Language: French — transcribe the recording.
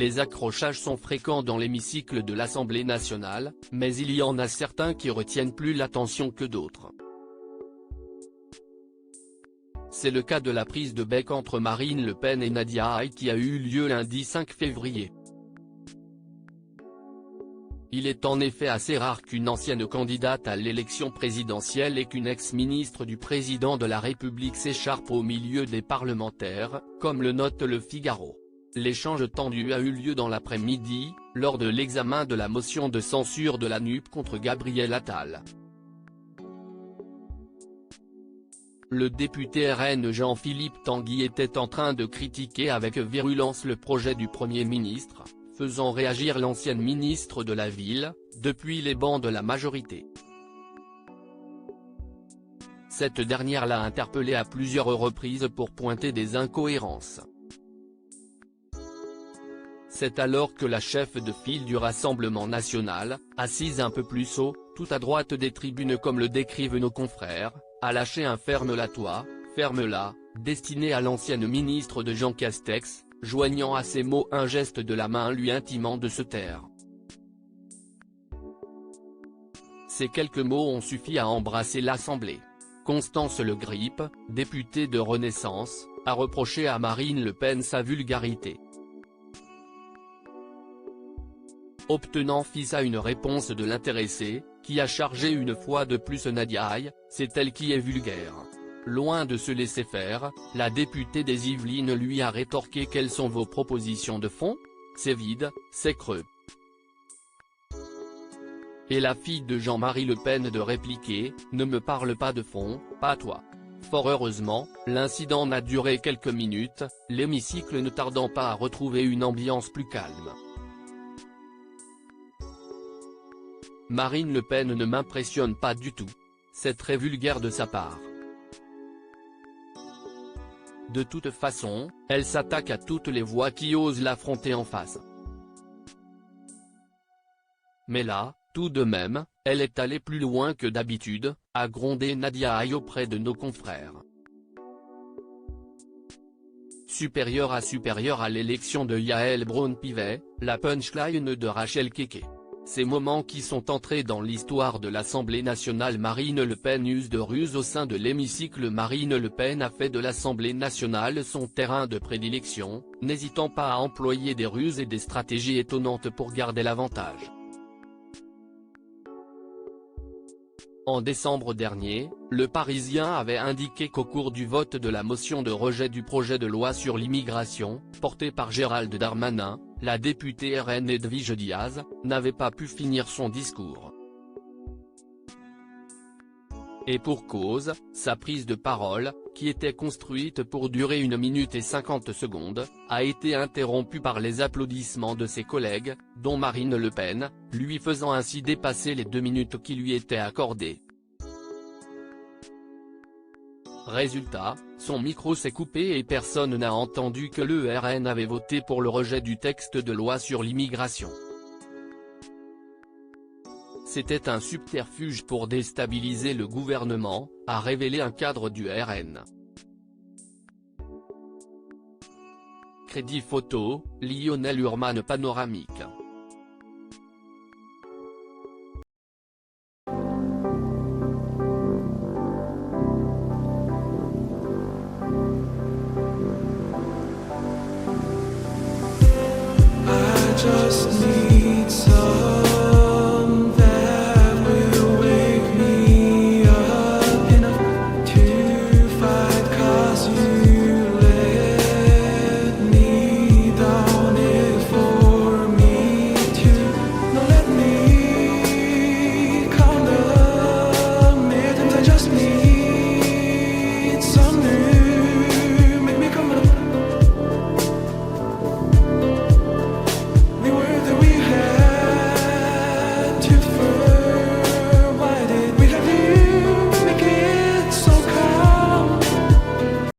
Les accrochages sont fréquents dans l'hémicycle de l'Assemblée nationale, mais il y en a certains qui retiennent plus l'attention que d'autres. C'est le cas de la prise de bec entre Marine Le Pen et Nadia Haye qui a eu lieu lundi 5 février. Il est en effet assez rare qu'une ancienne candidate à l'élection présidentielle et qu'une ex-ministre du président de la République s'écharpe au milieu des parlementaires, comme le note Le Figaro. L'échange tendu a eu lieu dans l'après-midi, lors de l'examen de la motion de censure de la NUP contre Gabriel Attal. Le député RN Jean-Philippe Tanguy était en train de critiquer avec virulence le projet du Premier ministre, faisant réagir l'ancienne ministre de la Ville, depuis les bancs de la majorité. Cette dernière l'a interpellé à plusieurs reprises pour pointer des incohérences. C'est alors que la chef de file du Rassemblement national, assise un peu plus haut, tout à droite des tribunes comme le décrivent nos confrères, a lâché un « ferme-la-toi, ferme-la », destiné à l'ancienne ministre de Jean Castex, joignant à ces mots un geste de la main lui intimant de se taire. Ces quelques mots ont suffi à embrasser l'Assemblée. Constance Le Grip, députée de Renaissance, a reproché à Marine Le Pen sa vulgarité. Obtenant fils à une réponse de l'intéressé, qui a chargé une fois de plus Nadia Haye, c'est elle qui est vulgaire. Loin de se laisser faire, la députée des Yvelines lui a rétorqué: quelles sont vos propositions de fond? C'est vide, c'est creux. Et la fille de Jean-Marie Le Pen de répliquer: ne me parle pas de fond, pas toi. Fort heureusement, l'incident n'a duré quelques minutes, l'hémicycle ne tardant pas à retrouver une ambiance plus calme. Marine Le Pen ne m'impressionne pas du tout. C'est très vulgaire de sa part. De toute façon, elle s'attaque à toutes les voix qui osent l'affronter en face. Mais là, tout de même, elle est allée plus loin que d'habitude, a grondé Nadia Haye auprès de nos confrères. Supérieure à l'élection de Yael Braun-Pivet, la punchline de Rachel Keke. Ces moments qui sont entrés dans l'histoire de l'Assemblée nationale. Marine Le Pen use de ruse au sein de l'hémicycle. Marine Le Pen a fait de l'Assemblée nationale son terrain de prédilection, n'hésitant pas à employer des ruses et des stratégies étonnantes pour garder l'avantage. En décembre dernier, Le Parisien avait indiqué qu'au cours du vote de la motion de rejet du projet de loi sur l'immigration, porté par Gérald Darmanin, la députée RN Edwige Diaz, n'avait pas pu finir son discours. Et pour cause, sa prise de parole, qui était construite pour durer 1 minute et 50 secondes, a été interrompue par les applaudissements de ses collègues, dont Marine Le Pen, lui faisant ainsi dépasser les 2 minutes qui lui étaient accordées. Résultat, son micro s'est coupé et personne n'a entendu que le RN avait voté pour le rejet du texte de loi sur l'immigration. C'était un subterfuge pour déstabiliser le gouvernement, a révélé un cadre du RN. Crédit photo, Lionel Urman panoramique.